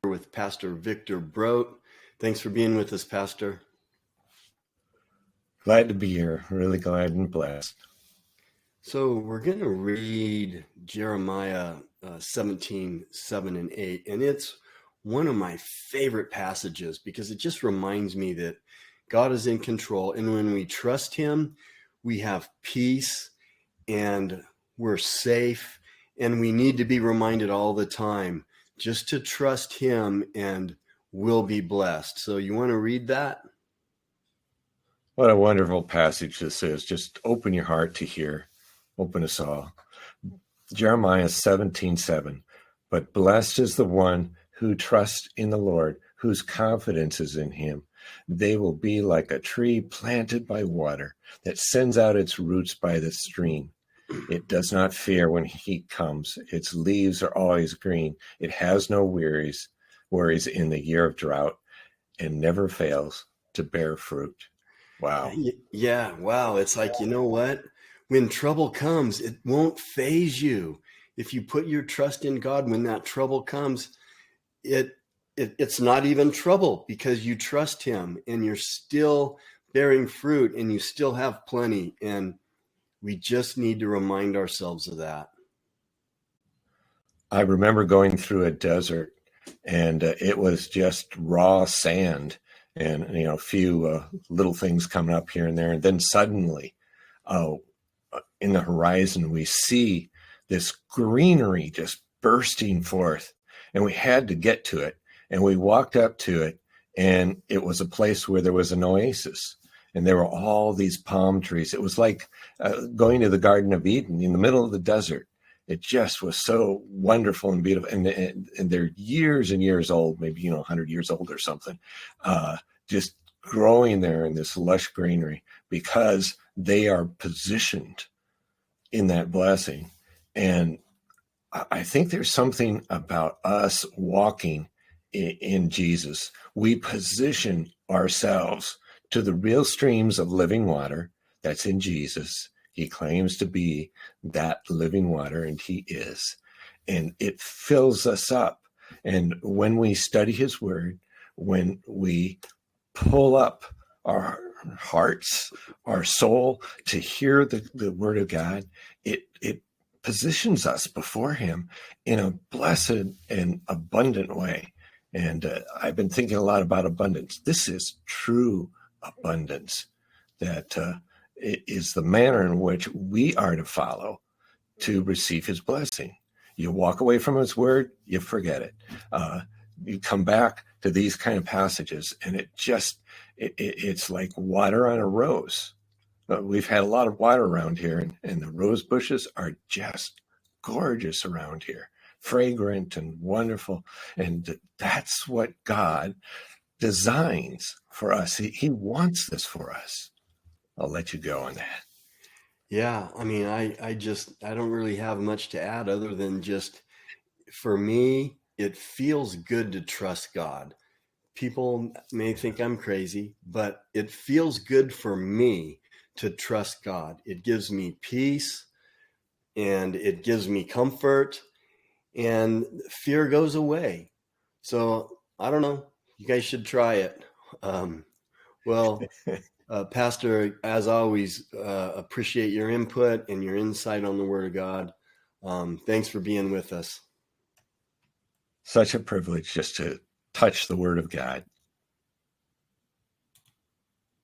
with Pastor Victor Brote. Thanks for being with us, Pastor. Glad to be here. Really glad and blessed. So we're going to read Jeremiah 17, 7 and 8. And it's one of my favorite passages because it just reminds me that God is in control. And when we trust him, we have peace and we're safe. And we need to be reminded all the time just to trust him and we'll be blessed. So you want to read that? What a wonderful passage this is. Just open your heart to hear. Open us all. Jeremiah 17:7. But blessed is the one who trusts in the Lord, whose confidence is in him. They will be like a tree planted by water that sends out its roots by the stream. It does not fear when heat comes. Its leaves are always green. It has no worries in the year of drought and never fails to bear fruit. Wow. Yeah, wow. It's like, you know what? When trouble comes, it won't faze you. If you put your trust in God, when that trouble comes, it's not even trouble because you trust him and you're still bearing fruit and you still have plenty. And we just need to remind ourselves of that. I remember going through a desert and it was just raw sand and, a few little things coming up here and there. And then suddenly in the horizon, we see this greenery just bursting forth, and we had to get to it. And we walked up to it, and it was a place where there was an oasis, and there were all these palm trees. It was like going to the Garden of Eden in the middle of the desert. It just was so wonderful and beautiful. And they're years and years old, maybe, 100 years old or something, just growing there in this lush greenery because they are positioned in that blessing. And I think there's something about us walking in Jesus. We position ourselves to the real streams of living water that's in Jesus. He claims to be that living water, and he is. And it fills us up. And when we study his word, when we pull up our hearts, our soul to hear the word of God, it positions us before him in a blessed and abundant way. And I've been thinking a lot about abundance. This is true abundance, that it is the manner in which we are to follow to receive his blessing. You walk away from his word, you forget it. You come back to these kind of passages, and it's like water on a rose. We've had a lot of water around here, and the rose bushes are just gorgeous around here, fragrant and wonderful. And that's what God designs for us. He wants this for us. I'll let you go on that. Yeah, I mean, I don't really have much to add other than just, for me, it feels good to trust God. People may think I'm crazy, but it feels good for me to trust God. It gives me peace and it gives me comfort and fear goes away. So I don't know. You guys should try it. Pastor, as always, appreciate your input and your insight on the Word of God. Thanks for being with us. Such a privilege just to touch the word of God.